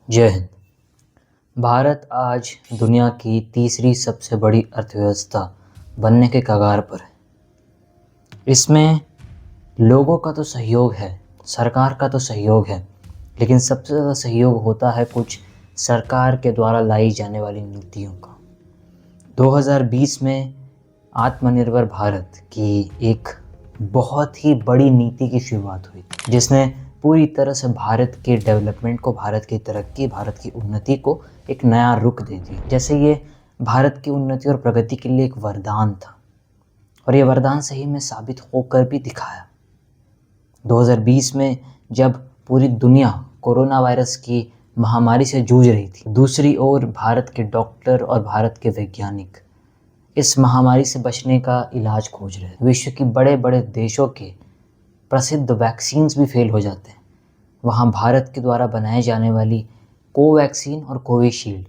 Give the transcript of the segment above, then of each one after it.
जय हिंद। भारत आज दुनिया की तीसरी सबसे बड़ी अर्थव्यवस्था बनने के कगार पर है। इसमें लोगों का तो सहयोग है, सरकार का तो सहयोग है, लेकिन सबसे ज़्यादा सहयोग होता है कुछ सरकार के द्वारा लाई जाने वाली नीतियों का। 2020 में आत्मनिर्भर भारत की एक बहुत ही बड़ी नीति की शुरुआत हुई, जिसने पूरी तरह से भारत के डेवलपमेंट को, भारत की तरक्की, भारत की उन्नति को एक नया रुख दे दिया। जैसे ये भारत की उन्नति और प्रगति के लिए एक वरदान था, और ये वरदान सही में साबित होकर भी दिखाया। 2020 में जब पूरी दुनिया कोरोना वायरस की महामारी से जूझ रही थी, दूसरी ओर भारत के डॉक्टर और भारत के वैज्ञानिक इस महामारी से बचने का इलाज खोज रहे हैं। विश्व की बड़े बड़े देशों के प्रसिद्ध वैक्सीन्स भी फेल हो जाते हैं, वहाँ भारत के द्वारा बनाए जाने वाली कोवैक्सीन और कोविशील्ड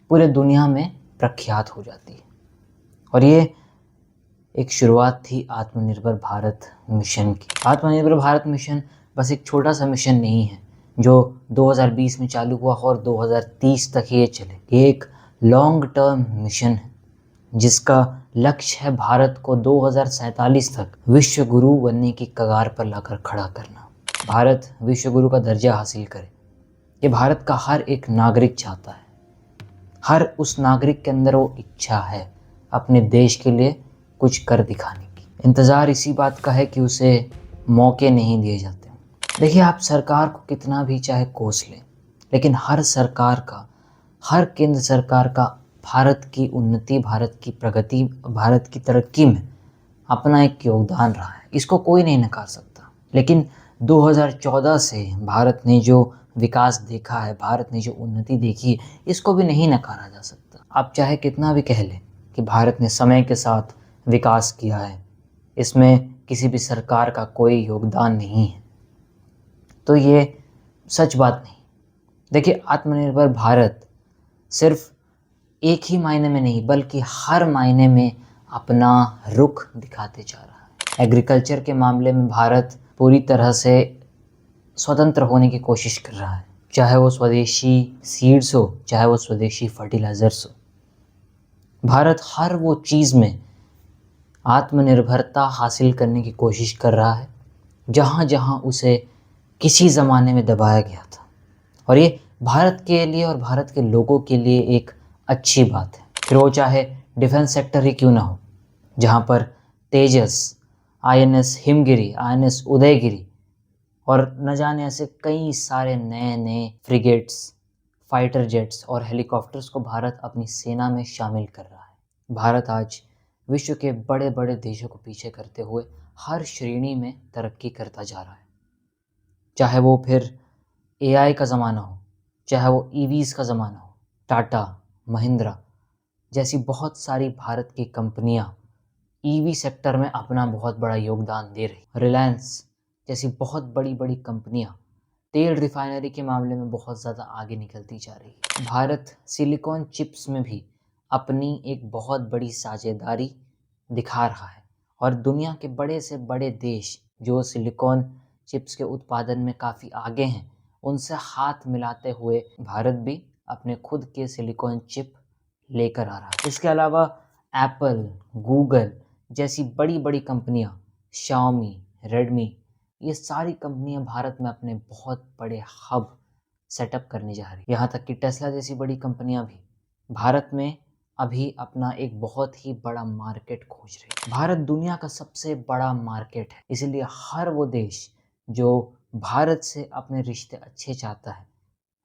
पूरे दुनिया में प्रख्यात हो जाती है। और ये एक शुरुआत थी आत्मनिर्भर भारत मिशन की। आत्मनिर्भर भारत मिशन बस एक छोटा सा मिशन नहीं है जो 2020 में चालू हुआ और 2030 तक ये चले। ये एक लॉन्ग टर्म मिशन है जिसका लक्ष्य है भारत को 2047 तक विश्व गुरु बनने की कगार पर लाकर खड़ा करना। भारत विश्व गुरु का दर्जा हासिल करे, ये भारत का हर एक नागरिक चाहता है। हर उस नागरिक के अंदर वो इच्छा है अपने देश के लिए कुछ कर दिखाने की। इंतज़ार इसी बात का है कि उसे मौके नहीं दिए जाते। देखिए, आप सरकार को कितना भी चाहे कोस लें, लेकिन हर सरकार का, हर केंद्र सरकार का भारत की उन्नति, भारत की प्रगति, भारत की तरक्की में अपना एक योगदान रहा है। इसको कोई नहीं नकार सकता। लेकिन 2014 से भारत ने जो विकास देखा है, भारत ने जो उन्नति देखी है, इसको भी नहीं नकारा जा सकता। आप चाहे कितना भी कह लें कि भारत ने समय के साथ विकास किया है, इसमें किसी भी सरकार का कोई योगदान नहीं है, तो ये सच बात नहीं। देखिए, आत्मनिर्भर भारत सिर्फ एक ही मायने में नहीं बल्कि हर मायने में अपना रुख दिखाते जा रहा है। एग्रीकल्चर के मामले में भारत पूरी तरह से स्वतंत्र होने की कोशिश कर रहा है, चाहे वो स्वदेशी सीड्स हो, चाहे वो स्वदेशी फर्टिलाइजर्स हो। भारत हर वो चीज़ में आत्मनिर्भरता हासिल करने की कोशिश कर रहा है जहाँ जहाँ उसे किसी ज़माने में दबाया गया था, और ये भारत के लिए और भारत के लोगों के लिए एक अच्छी बात है। फिर वो चाहे डिफेंस सेक्टर ही क्यों ना हो, जहाँ पर तेजस, INS हिमगिरी, INS उदयगिरी और न जाने ऐसे कई सारे नए नए फ्रिगेट्स, फाइटर जेट्स और हेलीकॉप्टर्स को भारत अपनी सेना में शामिल कर रहा है। भारत आज विश्व के बड़े बड़े देशों को पीछे करते हुए हर श्रेणी में तरक्की करता जा रहा है। चाहे वो फिर AI का ज़माना हो, चाहे वो EVs का ज़माना हो, टाटा, महिंद्रा जैसी बहुत सारी भारत की कंपनियां EV सेक्टर में अपना बहुत बड़ा योगदान दे रही। रिलायंस जैसी बहुत बड़ी बड़ी कंपनियां तेल रिफाइनरी के मामले में बहुत ज़्यादा आगे निकलती जा रही है। भारत सिलिकॉन चिप्स में भी अपनी एक बहुत बड़ी साझेदारी दिखा रहा है, और दुनिया के बड़े से बड़े देश जो सिलिकॉन चिप्स के उत्पादन में काफ़ी आगे हैं, उनसे हाथ मिलाते हुए भारत भी अपने खुद के सिलिकॉन चिप लेकर आ रहा है। इसके अलावा एप्पल, गूगल जैसी बड़ी बड़ी कंपनियां, शाओमी, रेडमी, ये सारी कंपनियां भारत में अपने बहुत बड़े हब सेटअप करने जा रही है। यहाँ तक कि टेस्ला जैसी बड़ी कंपनियां भी भारत में अभी अपना एक बहुत ही बड़ा मार्केट खोज रही है। भारत दुनिया का सबसे बड़ा मार्केट है, इसलिए हर वो देश जो भारत से अपने रिश्ते अच्छे चाहता है,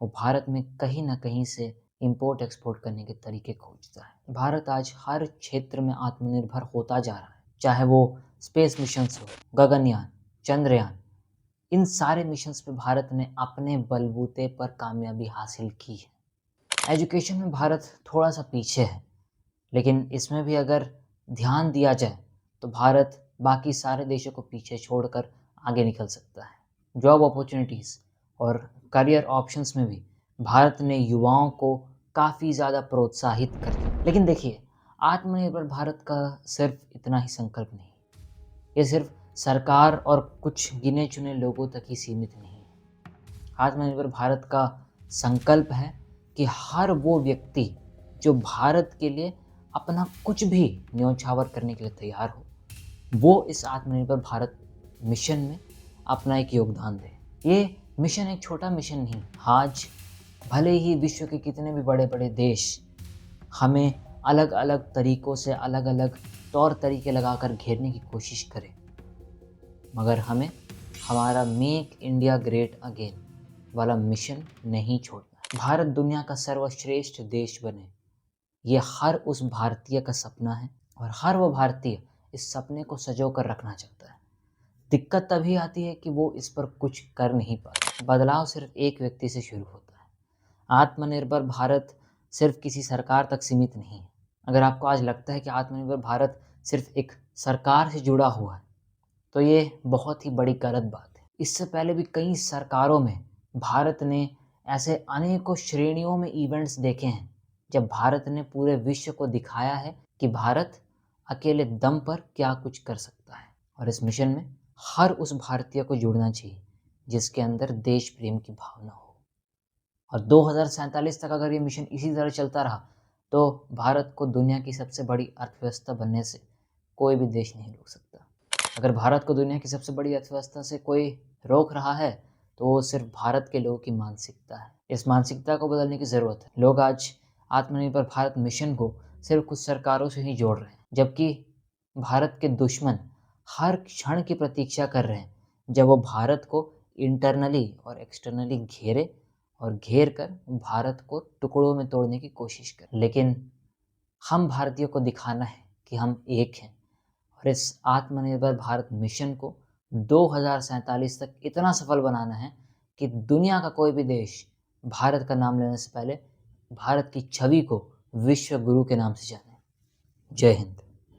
वो भारत में कहीं ना कहीं से इंपोर्ट एक्सपोर्ट करने के तरीके खोजता है। भारत आज हर क्षेत्र में आत्मनिर्भर होता जा रहा है, चाहे वो स्पेस मिशंस हो, गगनयान, चंद्रयान, इन सारे मिशंस पे भारत ने अपने बलबूते पर कामयाबी हासिल की है। एजुकेशन में भारत थोड़ा सा पीछे है, लेकिन इसमें भी अगर ध्यान दिया जाए तो भारत बाकी सारे देशों को पीछे छोड़कर आगे निकल सकता है। जॉब अपॉर्चुनिटीज़ और करियर ऑप्शंस में भी भारत ने युवाओं को काफ़ी ज़्यादा प्रोत्साहित कर दिया। लेकिन देखिए, आत्मनिर्भर भारत का सिर्फ इतना ही संकल्प नहीं, ये सिर्फ सरकार और कुछ गिने चुने लोगों तक ही सीमित नहीं है। आत्मनिर्भर भारत का संकल्प है कि हर वो व्यक्ति जो भारत के लिए अपना कुछ भी न्योछावर करने के लिए तैयार हो, वो इस आत्मनिर्भर भारत मिशन में अपना एक योगदान दे। ये मिशन एक छोटा मिशन नहीं। आज भले ही विश्व के कितने भी बड़े बड़े देश हमें अलग अलग तरीक़ों से अलग अलग तौर तरीके लगाकर घेरने की कोशिश करें, मगर हमें हमारा मेक इंडिया ग्रेट अगेन वाला मिशन नहीं छोड़ना। भारत दुनिया का सर्वश्रेष्ठ देश बने, ये हर उस भारतीय का सपना है और हर वो भारतीय इस सपने को सजो कर रखना चाहता है। दिक्कत तभी आती है कि वो इस पर कुछ कर नहीं पाता। बदलाव सिर्फ एक व्यक्ति से शुरू होता है। आत्मनिर्भर भारत सिर्फ किसी सरकार तक सीमित नहीं है। अगर आपको आज लगता है कि आत्मनिर्भर भारत सिर्फ एक सरकार से जुड़ा हुआ है, तो ये बहुत ही बड़ी गलत बात है। इससे पहले भी कई सरकारों में भारत ने ऐसे अनेकों श्रेणियों में इवेंट्स देखे हैं जब भारत ने पूरे विश्व को दिखाया है कि भारत अकेले दम पर क्या कुछ कर सकता है। और इस मिशन में हर उस भारतीय को जुड़ना चाहिए जिसके अंदर देश प्रेम की भावना हो। और 2047 तक अगर ये मिशन इसी तरह चलता रहा तो भारत को दुनिया की सबसे बड़ी अर्थव्यवस्था बनने से कोई भी देश नहीं रोक सकता। अगर भारत को दुनिया की सबसे बड़ी अर्थव्यवस्था से कोई रोक रहा है तो वो सिर्फ भारत के लोगों की मानसिकता है। इस मानसिकता को बदलने की ज़रूरत है। लोग आज आत्मनिर्भर भारत मिशन को सिर्फ कुछ सरकारों से ही जोड़ रहे हैं, जबकि भारत के दुश्मन हर क्षण की प्रतीक्षा कर रहे हैं जब वो भारत को इंटरनली और एक्सटर्नली घेरे और घेर कर भारत को टुकड़ों में तोड़ने की कोशिश करें। लेकिन हम भारतीयों को दिखाना है कि हम एक हैं और इस आत्मनिर्भर भारत मिशन को 2047 तक इतना सफल बनाना है कि दुनिया का कोई भी देश भारत का नाम लेने से पहले भारत की छवि को विश्व गुरु के नाम से जाने। जय हिंद।